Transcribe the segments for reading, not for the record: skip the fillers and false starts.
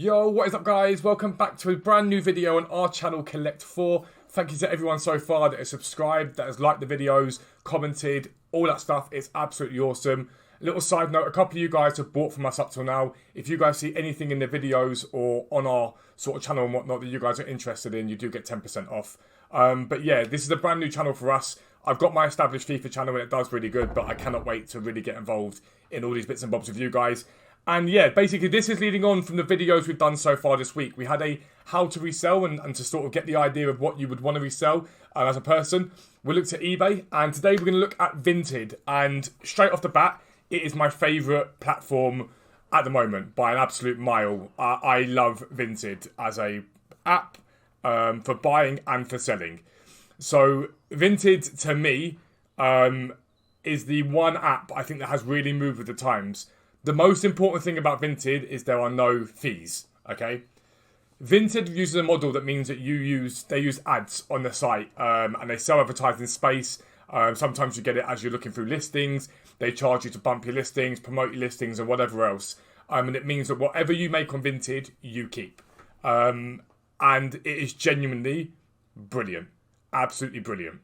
Yo, what is up guys? Welcome back to a brand new video on our channel Collect 4. Thank you to everyone so far that has subscribed, that has liked the videos, commented, all that stuff. It's absolutely awesome. A little side note, a couple of you guys have bought from us up till now. If you guys see anything in the videos or on our sort of channel and whatnot that you guys are interested in, you do get 10% off. But yeah, this is a brand new channel for us. I've got my established FIFA channel and it does really good, but I cannot wait to really get involved in all these bits and bobs with you guys. And yeah, basically this is leading on from the videos we've done so far this week. We had a how to resell and to sort of get the idea of what you would want to resell as a person. We looked at eBay and today we're going to look at Vinted. And straight off the bat, it is my favourite platform at the moment by an absolute mile. I love Vinted as a app for buying and for selling. So Vinted to me is the one app I think that has really moved with the times. The most important thing about Vinted is there are no fees, okay? Vinted uses a model that means that they use ads on the site and they sell advertising space. Sometimes you get it as you're looking through listings. They charge you to bump your listings, promote your listings and whatever else. And it means that whatever you make on Vinted, you keep. And it is genuinely brilliant. Absolutely brilliant.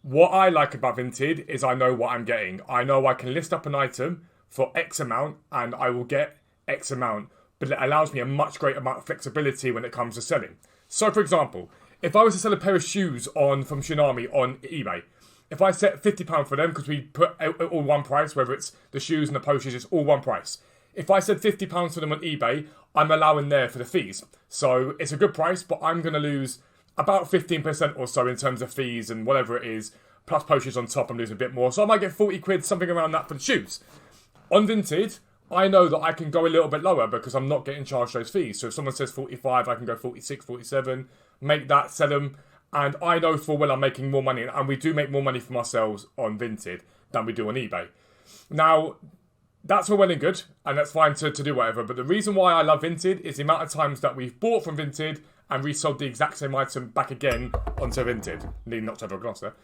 What I like about Vinted is I know what I'm getting. I know I can list up an item for X amount and I will get X amount, but it allows me a much greater amount of flexibility when it comes to selling. So for example, if I was to sell a pair of shoes from Tsunami on eBay, if I set £50 for them, because we put all one price, whether it's the shoes and the posters, it's all one price. If I said £50 for them on eBay, I'm allowing there for the fees. So it's a good price, but I'm going to lose about 15% or so in terms of fees and whatever it is, plus posters on top, I'm losing a bit more. So I might get 40 quid, something around that for the shoes. On Vinted, I know that I can go a little bit lower because I'm not getting charged those fees. So if someone says 45, I can go 46, 47, make that, sell them. And I know full well I'm making more money. And we do make more money from ourselves on Vinted than we do on eBay. Now, that's all well and good. And that's fine to do whatever. But the reason why I love Vinted is the amount of times that we've bought from Vinted and resold the exact same item back again onto Vinted. Need not to have a glass there.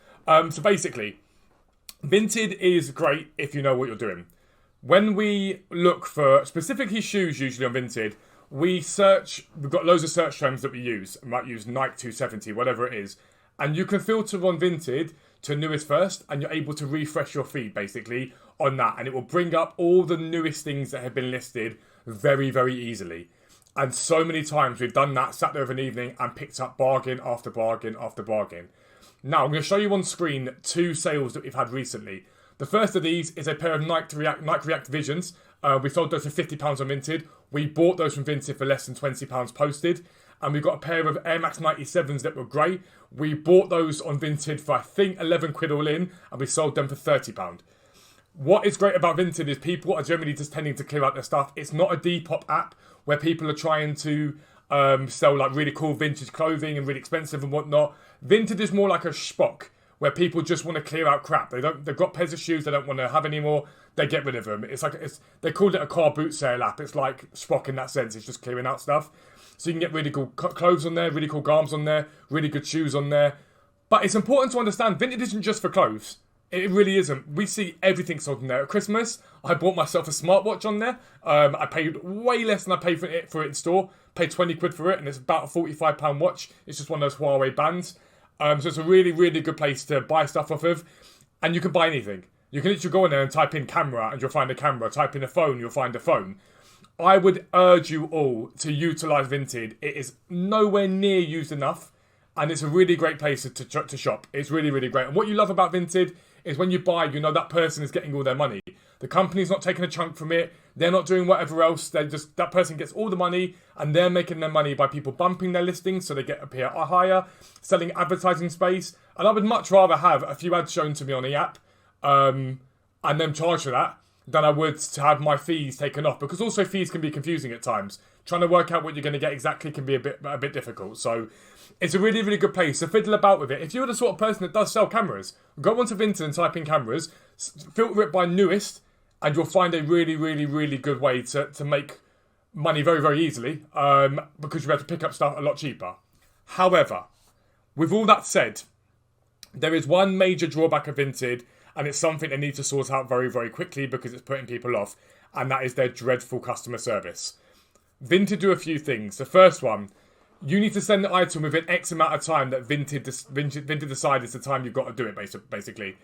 So basically, Vinted is great if you know what you're doing. When we look for specifically shoes, usually on Vinted, we've got loads of search terms that we use. We might use Nike 270, whatever it is. And you can filter on Vinted to newest first, and you're able to refresh your feed basically on that. And it will bring up all the newest things that have been listed very, very easily. And so many times we've done that, sat there of an evening and picked up bargain after bargain after bargain. Now, I'm going to show you on screen 2 sales that we've had recently. The first of these is a pair of Nike React Visions. We sold those for £50 on Vinted. We bought those from Vinted for less than £20 posted. And we got a pair of Air Max 97s that were grey. We bought those on Vinted for I think 11 quid all in. And we sold them for £30. What is great about Vinted is people are generally just tending to clear out their stuff. It's not a Depop app where people are trying to sell like really cool vintage clothing and really expensive and whatnot. Vinted is more like a Spock, where people just want to clear out crap. They've got pairs of shoes they don't want to have anymore. They get rid of them. They called it a car boot sale app. It's like Spock in that sense. It's just clearing out stuff. So you can get really cool clothes on there, really cool garments on there, really good shoes on there. But it's important to understand, Vinted isn't just for clothes. It really isn't. We see everything sold in there. At Christmas, I bought myself a smartwatch on there. I paid way less than I paid for it in store. Paid 20 quid for it, and it's about a £45 watch. It's just one of those Huawei bands. So it's a really, really good place to buy stuff off of. And you can buy anything. You can literally go in there and type in camera and you'll find a camera. Type in a phone, you'll find a phone. I would urge you all to utilise Vinted. It is nowhere near used enough. And it's a really great place to shop. It's really, really great. And what you love about Vinted is when you buy, you know that person is getting all their money. The company's not taking a chunk from it. They're not doing whatever else. That person gets all the money and they're making their money by people bumping their listings so they appear higher, selling advertising space. And I would much rather have a few ads shown to me on the app and then charge for that than I would to have my fees taken off, because also fees can be confusing at times. Trying to work out what you're going to get exactly can be a bit difficult. So it's a really, really good place to fiddle about with it. If you're the sort of person that does sell cameras, go onto Vinted and type in cameras, filter it by newest, and you'll find a really, really, really good way to make money very, very easily because you have to pick up stuff a lot cheaper. However, with all that said, there is one major drawback of Vinted, and it's something they need to sort out very, very quickly because it's putting people off, and that is their dreadful customer service. Vinted do a few things. The first one, you need to send the item within X amount of time that Vinted decide is the time you've got to do it, basically.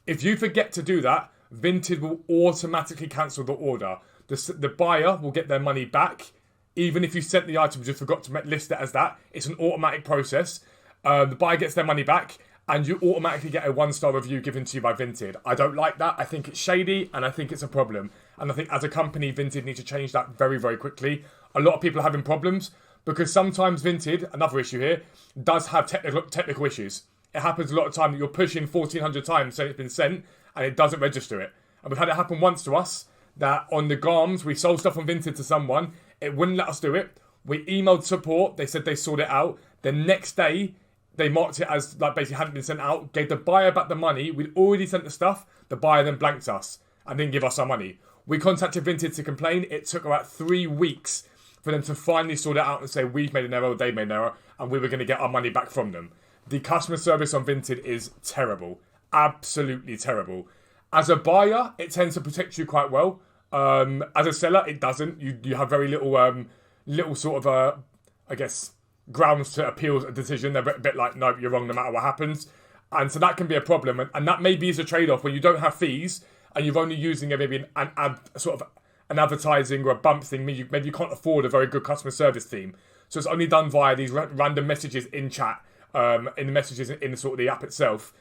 If you forget to do that, Vinted will automatically cancel the order. The buyer will get their money back, even if you sent the item, just forgot to list it as that. It's an automatic process. The buyer gets their money back, and you automatically get a 1-star review given to you by Vinted. I don't like that. I think it's shady, and I think it's a problem. And I think as a company, Vinted need to change that very, very quickly. A lot of people are having problems because sometimes Vinted, another issue here, does have technical issues. It happens a lot of time that you're pushing 1,400 times saying it's been sent, and it doesn't register it. And we've had it happen once to us, that on the GARMs, we sold stuff on Vinted to someone, it wouldn't let us do it. We emailed support, they said they sorted it out. The next day, they marked it as like basically hadn't been sent out, gave the buyer back the money. We'd already sent the stuff. The buyer then blanked us and didn't give us our money. We contacted Vinted to complain. It took about 3 weeks for them to finally sort it out and say we've made an error, they made an error, and we were going to get our money back from them. The customer service on Vinted is terrible. Absolutely terrible. As a buyer, it tends to protect you quite well. As a seller, it doesn't. You have very little sort of, I guess, grounds to appeal a decision. They're a bit like, no, you're wrong no matter what happens. And so that can be a problem. And that maybe is a trade-off when you don't have fees and you're only using maybe an advertising or a bump thing. Maybe you can't afford a very good customer service team. So it's only done via these random messages in chat, in the messages in sort of the app itself.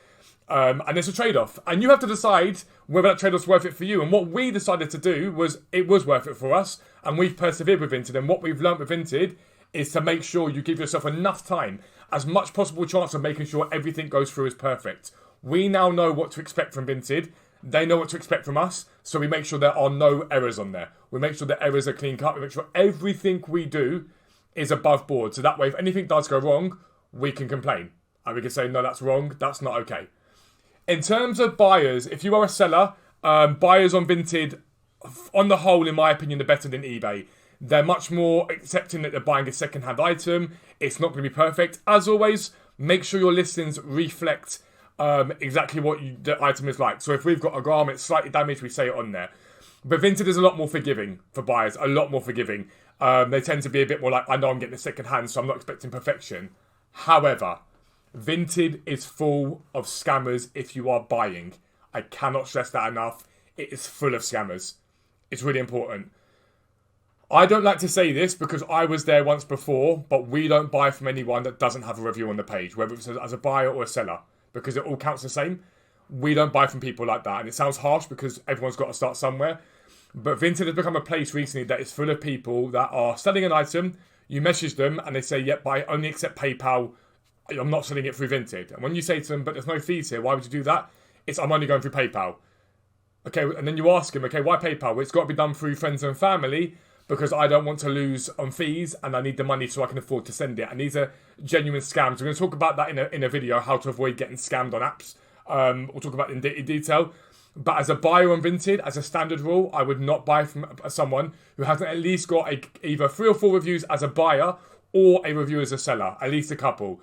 And it's a trade-off. And you have to decide whether that trade-off's worth it for you. And what we decided to do was it was worth it for us. And we've persevered with Vinted. And what we've learnt with Vinted is to make sure you give yourself enough time, as much possible chance of making sure everything goes through as perfect. We now know what to expect from Vinted. They know what to expect from us. So we make sure there are no errors on there. We make sure the errors are clean cut. We make sure everything we do is above board. So that way, if anything does go wrong, we can complain. And we can say, no, that's wrong. That's not okay. In terms of buyers, if you are a seller, buyers on Vinted, on the whole, in my opinion, are better than eBay. They're much more accepting that they're buying a second-hand item. It's not going to be perfect. As always, make sure your listings reflect exactly what the item is like. So if we've got a garment slightly damaged, we say it on there. But Vinted is a lot more forgiving for buyers, a lot more forgiving. They tend to be a bit more like, I know I'm getting a second-hand, so I'm not expecting perfection. However, Vinted is full of scammers if you are buying. I cannot stress that enough. It is full of scammers. It's really important. I don't like to say this because I was there once before, but we don't buy from anyone that doesn't have a review on the page, whether it's as a buyer or a seller, because it all counts the same. We don't buy from people like that. And it sounds harsh because everyone's got to start somewhere. But Vinted has become a place recently that is full of people that are selling an item. You message them and they say, yep, I only accept PayPal. I'm not selling it through Vinted. And when you say to them, but there's no fees here, why would you do that? It's, I'm only going through PayPal. Okay, and then you ask them, okay, why PayPal? Well, it's got to be done through friends and family because I don't want to lose on fees and I need the money so I can afford to send it. And these are genuine scams. We're going to talk about that in a video, how to avoid getting scammed on apps. We'll talk about it in detail. But as a buyer on Vinted, as a standard rule, I would not buy from someone who hasn't at least got either 3 or 4 reviews as a buyer or a review as a seller, at least a couple.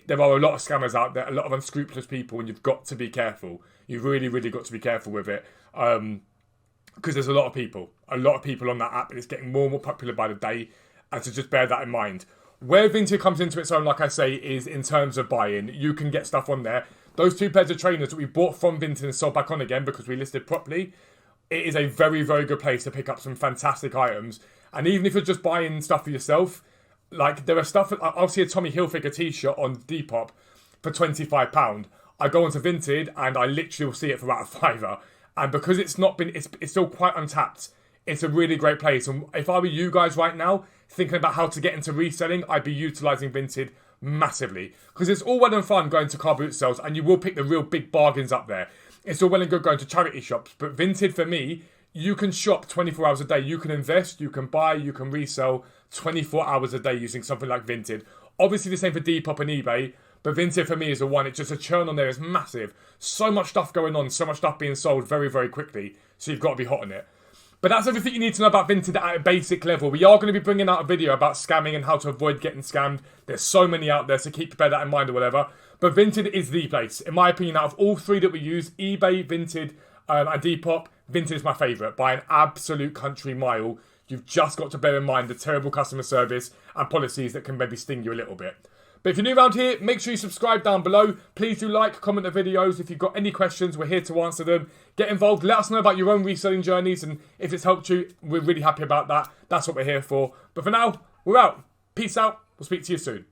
There are a lot of scammers out there, a lot of unscrupulous people, and you've got to be careful. You've really, really got to be careful with it. Because there's a lot of people on that app, and it's getting more and more popular by the day, and so just bear that in mind. Where Vinted comes into its own, like I say, is in terms of buying. You can get stuff on there. Those 2 pairs of trainers that we bought from Vinted and sold back on again because we listed properly, it is a very, very good place to pick up some fantastic items. And even if you're just buying stuff for yourself, like there are stuff, I'll see a Tommy Hilfiger t-shirt on Depop for £25. I go onto Vinted and I literally will see it for about a £5. And because it's still quite untapped, it's a really great place. And if I were you guys right now, thinking about how to get into reselling, I'd be utilising Vinted massively. Because it's all well and fun going to car boot sales and you will pick the real big bargains up there. It's all well and good going to charity shops. But Vinted, for me, you can shop 24 hours a day. You can invest, you can buy, you can resell 24 hours a day using something like Vinted. Obviously the same for Depop and eBay. But Vinted for me is the one. It's just a churn on there is massive. So much stuff going on. So much stuff being sold very, very quickly. So you've got to be hot on it. But that's everything you need to know about Vinted at a basic level. We are going to be bringing out a video about scamming and how to avoid getting scammed. There's so many out there, so bear that in mind or whatever. But Vinted is the place. In my opinion, out of all 3 that we use, eBay, Vinted, and Depop, Vinted is my favourite by an absolute country mile. You've just got to bear in mind the terrible customer service and policies that can maybe sting you a little bit. But if you're new around here, make sure you subscribe down below. Please do like, comment the videos. If you've got any questions, we're here to answer them. Get involved. Let us know about your own reselling journeys. And if it's helped you, we're really happy about that. That's what we're here for. But for now, we're out. Peace out. We'll speak to you soon.